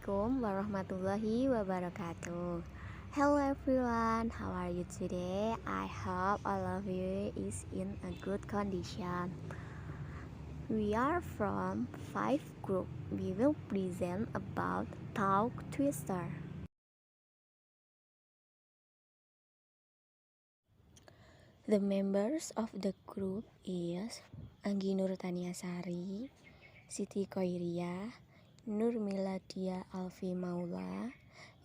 Assalamualaikum warahmatullahi wabarakatuh. Hello everyone, how are you today? I hope all of you is in a good condition. We are from 5 group. We will present about tongue twister. The members of the group is Anggi Nurtaniasari, Siti Khoiriyah, Miladia Alfi Maula,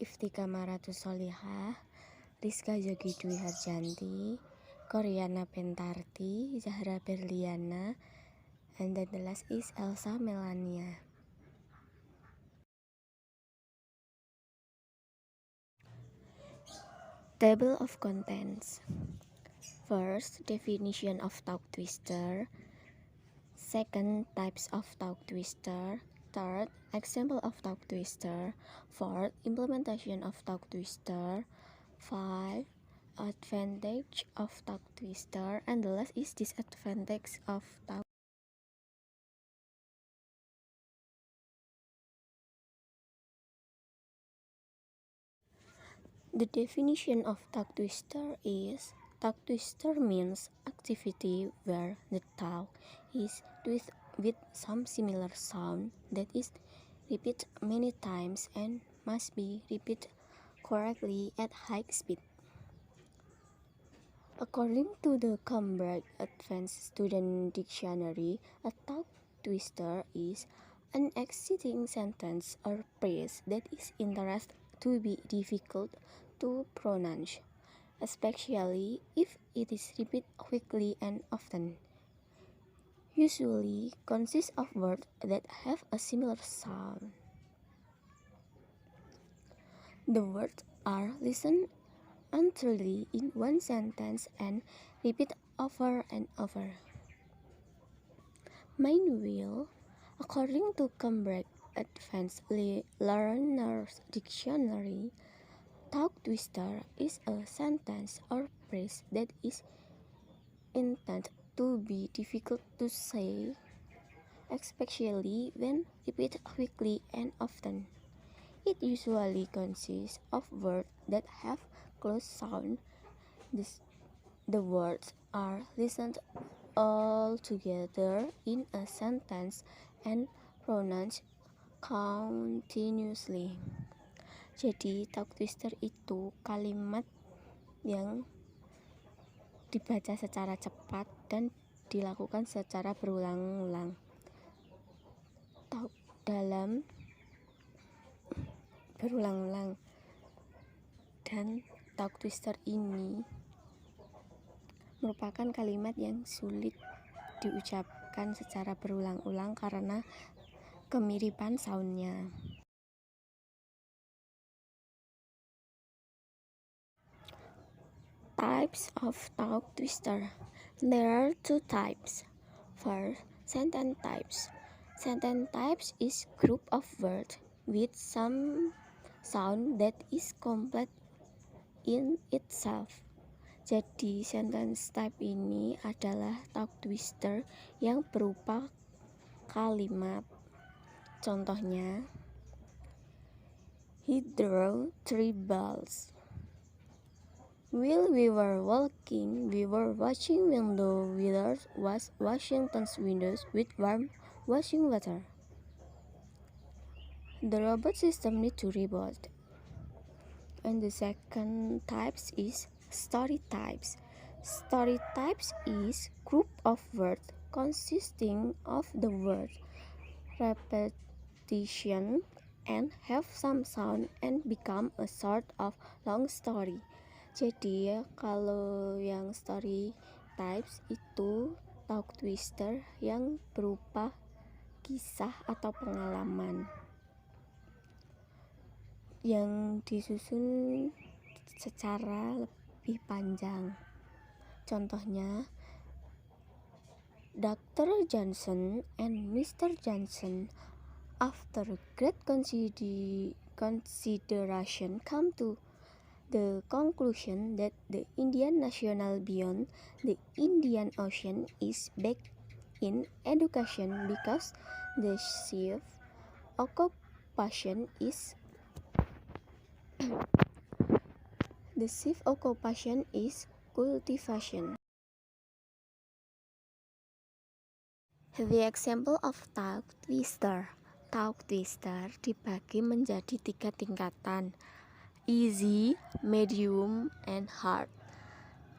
Iftika Sholikah, Rizka Yogi Harjanti, Khoriyana Pentarti, Zahra Berliana, and then the last is Elsa Meliana. Table of contents. First, definition of tongue twister. Second, types of tongue twister. Third, example of tongue twister. Fourth, implementation of tongue twister. 5, advantage of tongue twister, and the last is disadvantage of tongue. The definition of tongue twister is: tongue twister means activity where the tongue is twisted with some similar sound that is repeated many times and must be repeated correctly at high speed. According to the Cambridge Advanced Student Dictionary, a tongue twister is an exciting sentence or phrase that is intended to be difficult to pronounce, especially if it is repeated quickly and often. Usually consists of words that have a similar sound. The words are listened entirely in one sentence and repeated over and over. Meanwhile, according to Cambridge Advanced Learners Dictionary, tongue twister is a sentence or phrase that is intended to be difficult to say, especially when repeated quickly and often. It usually consists of words that have close sound. The words are listened all together in a sentence and pronounced continuously. Jadi, tongue twister itu kalimat yang dibaca secara cepat dan dilakukan secara berulang-ulang. Dalam berulang-ulang. Dan tongue twister ini merupakan kalimat yang sulit diucapkan secara berulang-ulang karena kemiripan soundnya. Types of tongue twister. There are two types. First, sentence types. Sentence types is group of words with some sound that is complete in itself. Jadi, sentence type ini adalah tongue twister yang berupa kalimat. Contohnya, he drew 3 balls. While we were walking, we were watching window Willard was washing Washington's windows with warm washing water. The robot system need to reboot. And the second types is story types. Story types is group of words consisting of the word repetition and have some sound and become a sort of long story. Jadi kalau yang story types itu tongue twister yang berupa kisah atau pengalaman yang disusun secara lebih panjang. Contohnya, Dr. Johnson and Mr. Johnson, after great consideration, come to the conclusion that the Indian national beyond the Indian Ocean is back in education because the shift occupation is cultivation. The example of tongue twister. Tongue twister dibagi menjadi 3 tingkatan: easy, medium, and hard.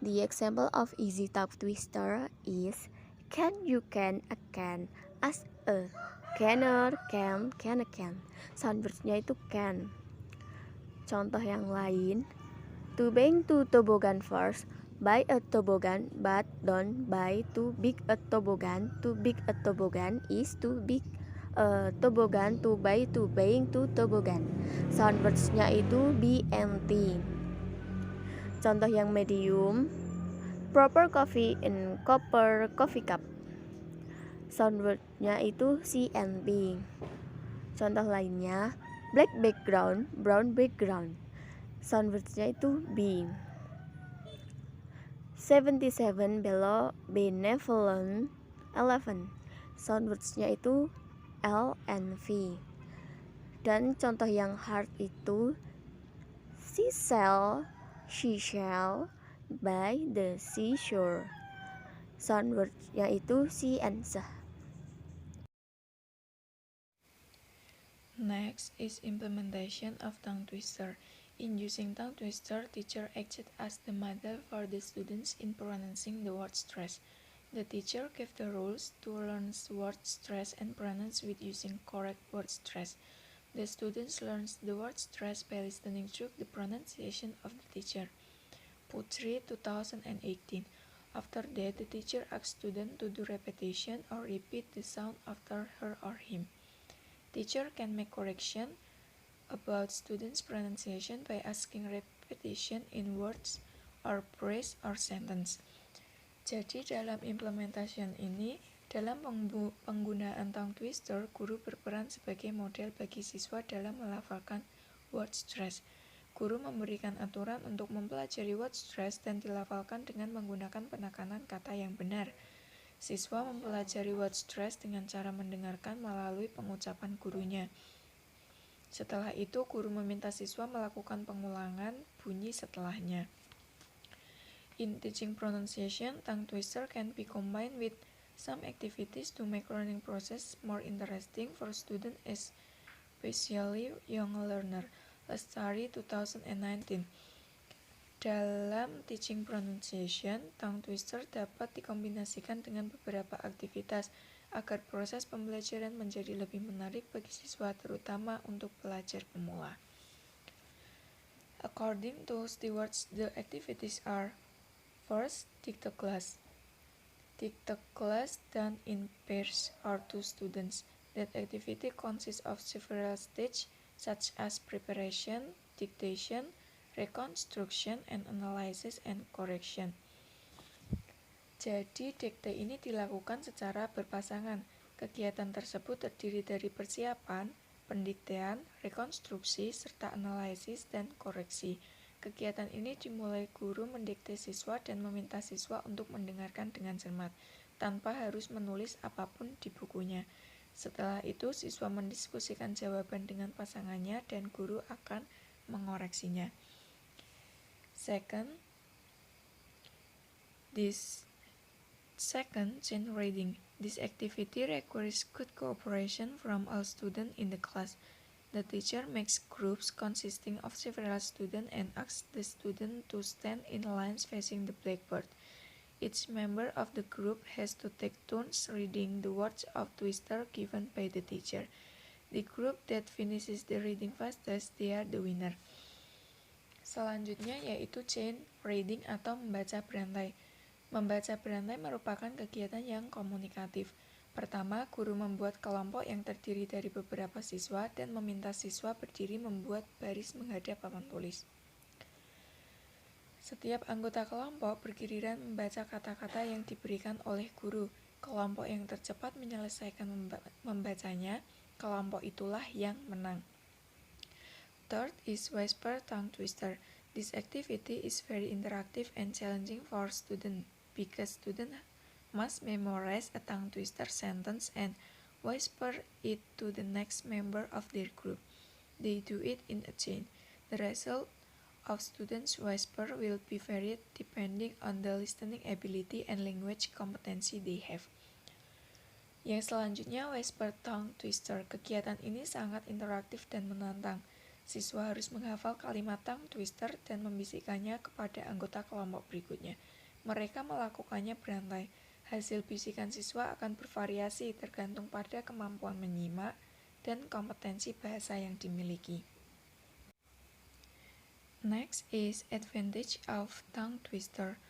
The example of easy tongue twister is can, you can, a can, as a, canner, can a can. Soundwords-nya itu can. Contoh yang lain, to bang to toboggan first, buy a toboggan, but don't buy too big a toboggan. Too big a toboggan is too big a toboggan to buy to bang to toboggan. Soundwords-nya itu B and T. Contoh yang medium, proper coffee in copper coffee cup. Soundword-nya itu C and B. Contoh lainnya, black background, brown background. Soundwords-nya itu B. 77 below benevolent 11. Soundwords-nya itu L and V. Dan contoh yang hard itu she shall by the seashore. Soundword-nya itu C and S. Next is implementation of tongue twister. In using tongue twister, teacher acted as the model for the students in pronouncing the word stress. The teacher gave the rules to learn word stress and pronounce with using correct word stress. The students learned the word stress by listening to the pronunciation of the teacher. Putri 2018. After that, the teacher asked students to do repetition or repeat the sound after her or him. Teacher can make correction about students' pronunciation by asking repetition in words or phrase or sentence. Jadi dalam implementation ini, dalam penggunaan tongue twister, guru berperan sebagai model bagi siswa dalam melafalkan word stress. Guru memberikan aturan untuk mempelajari word stress dan dilafalkan dengan menggunakan penekanan kata yang benar. Siswa mempelajari word stress dengan cara mendengarkan melalui pengucapan gurunya. Setelah itu, guru meminta siswa melakukan pengulangan bunyi setelahnya. In teaching pronunciation, tongue twister can be combined with some activities to make learning process more interesting for students, especially young learner. Lestari 2019. Dalam teaching pronunciation, tongue twister dapat dikombinasikan dengan beberapa aktivitas agar proses pembelajaran menjadi lebih menarik bagi siswa, terutama untuk pelajar pemula. According to stewards, the activities are: first, take the class. Take the class done in pairs or two students. That activity consists of several stages such as preparation, dictation, reconstruction, and analysis and correction. Jadi, dikte ini dilakukan secara berpasangan. Kegiatan tersebut terdiri dari persiapan, pendiktean, rekonstruksi, serta analisis dan koreksi. Kegiatan ini dimulai guru mendikte siswa dan meminta siswa untuk mendengarkan dengan cermat, tanpa harus menulis apapun di bukunya. Setelah itu, siswa mendiskusikan jawaban dengan pasangannya dan guru akan mengoreksinya. Second, chain reading. This activity requires good cooperation from all students in the class. The teacher makes groups consisting of several students and asks the students to stand in lines facing the blackboard. Each member of the group has to take turns reading the words of twister given by the teacher. The group that finishes the reading fastest, they are the winner. Selanjutnya yaitu chain reading atau membaca berantai. Membaca berantai merupakan kegiatan yang komunikatif. Pertama, guru membuat kelompok yang terdiri dari beberapa siswa dan meminta siswa berdiri membuat baris menghadap papan tulis. Setiap anggota kelompok bergiliran membaca kata-kata yang diberikan oleh guru. Kelompok yang tercepat menyelesaikan membacanya, kelompok itulah yang menang. Third is whisper tongue twister. This activity is very interactive and challenging for students because students must memorize a tongue twister sentence and whisper it to the next member of their group. they do it in a chain. The result of students' whisper will be varied depending on the listening ability and language competency they have. Yang selanjutnya, whisper tongue twister. Kegiatan ini sangat interaktif dan menantang. Siswa harus menghafal kalimat tongue twister dan membisikkannya kepada anggota kelompok berikutnya. Mereka melakukannya berantai. Hasil bisikan siswa akan bervariasi tergantung pada kemampuan menyimak dan kompetensi bahasa yang dimiliki. Next is advantage of tongue twister.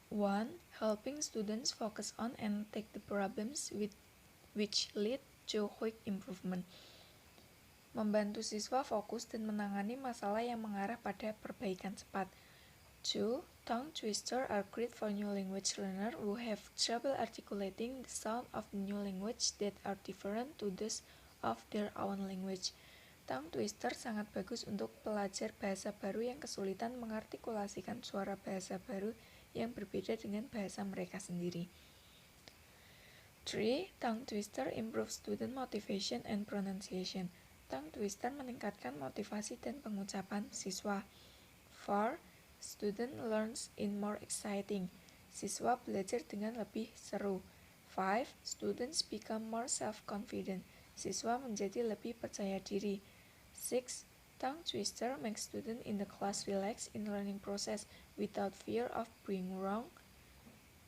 1. Helping students focus on and take the problems which lead to quick improvement. Membantu siswa fokus dan menangani masalah yang mengarah pada perbaikan cepat. 2. Tongue twister are great for new language learner who have trouble articulating the sound of the new language that are different to those of their own language. Tongue twister sangat bagus untuk pelajar bahasa baru yang kesulitan mengartikulasikan suara bahasa baru yang berbeda dengan bahasa mereka sendiri. 3. Tongue twister improve student motivation and pronunciation. Tongue twister meningkatkan motivasi dan pengucapan siswa. 4. Student learns in more exciting. Siswa belajar dengan lebih seru. 5. Students become more self-confident. Siswa menjadi lebih percaya diri. 6. Tongue twister makes students in the class relax in learning process without fear of being wrong.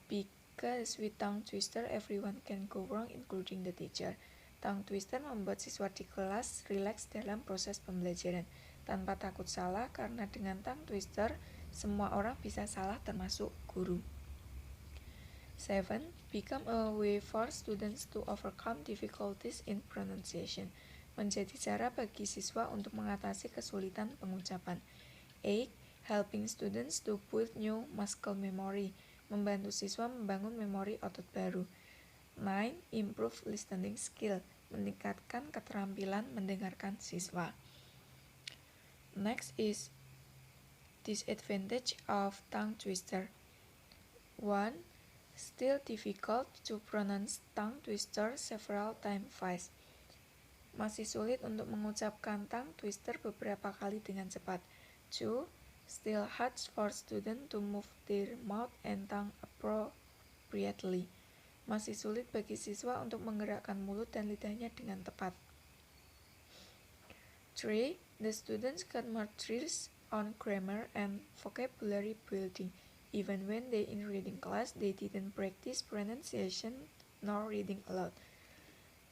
Because with tongue twister everyone can go wrong including the teacher. Tongue twister membuat siswa di kelas rileks dalam proses pembelajaran tanpa takut salah, karena dengan tongue twister semua orang bisa salah termasuk guru. 7. Become a way for students to overcome difficulties in pronunciation. Menjadi cara bagi siswa untuk mengatasi kesulitan pengucapan. 8. Helping students to build new muscle memory. Membantu siswa membangun memori otot baru. 9. Improve listening skill. Meningkatkan keterampilan mendengarkan siswa. Next is disadvantage of tongue twister. 1. Still difficult to pronounce tongue twister several times fast. Masih sulit untuk mengucapkan tongue twister beberapa kali dengan cepat. 2. Still hard for students to move their mouth and tongue appropriately. Masih sulit bagi siswa untuk menggerakkan mulut dan lidahnya dengan tepat. 3. The students got more drills on grammar and vocabulary building. Even when they in reading class, they didn't practice pronunciation nor reading aloud.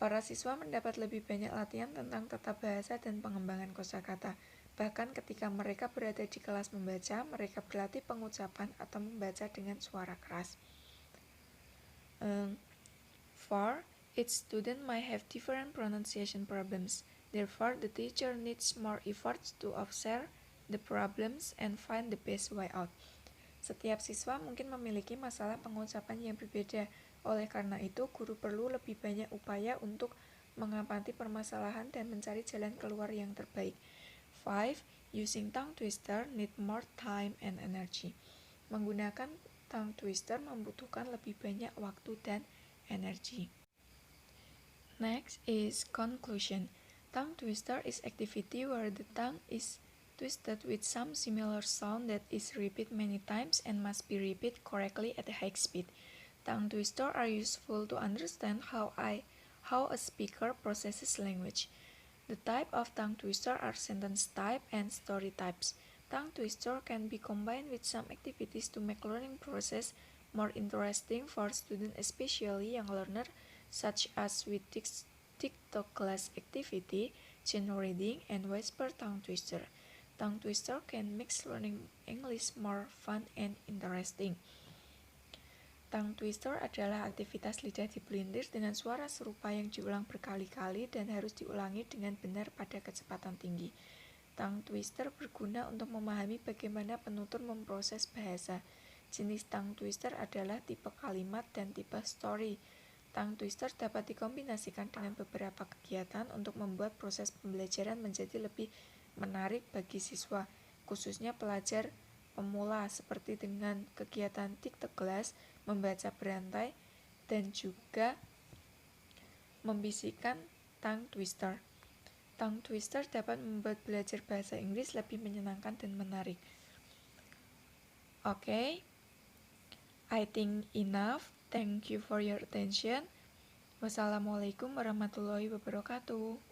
Para siswa mendapat lebih banyak latihan tentang tata bahasa dan pengembangan kosakata. Bahkan ketika mereka berada di kelas membaca, mereka berlatih pengucapan atau membaca dengan suara keras. 4. Each student might have different pronunciation problems. Therefore, the teacher needs more efforts to observe the problems and find the best way out. Setiap siswa mungkin memiliki masalah pengucapan yang berbeda. Oleh karena itu, guru perlu lebih banyak upaya untuk mengamati permasalahan dan mencari jalan keluar yang terbaik. 5. Using tongue twister need more time and energy. Menggunakan tongue twister membutuhkan lebih banyak waktu dan energi. Next is conclusion. Tongue twister is activity where the tongue is twisted with some similar sound that is repeated many times and must be repeated correctly at a high speed. Tongue twister are useful to understand how a speaker processes language. The type of tongue twister are sentence type and story types. Tongue twister can be combined with some activities to make learning process more interesting for students, especially young learners, such as with TikTok class activity, chain reading, and whisper tongue twister. Tongue twister can make learning English more fun and interesting. Tongue twister adalah aktivitas lidah dipelintir dengan suara serupa yang diulang berkali-kali dan harus diulangi dengan benar pada kecepatan tinggi. Tongue twister berguna untuk memahami bagaimana penutur memproses bahasa. Jenis tongue twister adalah tipe kalimat dan tipe story. Tongue twister dapat dikombinasikan dengan beberapa kegiatan untuk membuat proses pembelajaran menjadi lebih menarik bagi siswa, khususnya pelajar pemula, seperti dengan kegiatan TikTok class, membaca berantai, dan juga membisikkan tongue twister. tongue twister dapat membuat belajar bahasa Inggris lebih menyenangkan dan menarik. Okay, I think enough. Thank you for your attention. Wassalamualaikum warahmatullahi wabarakatuh.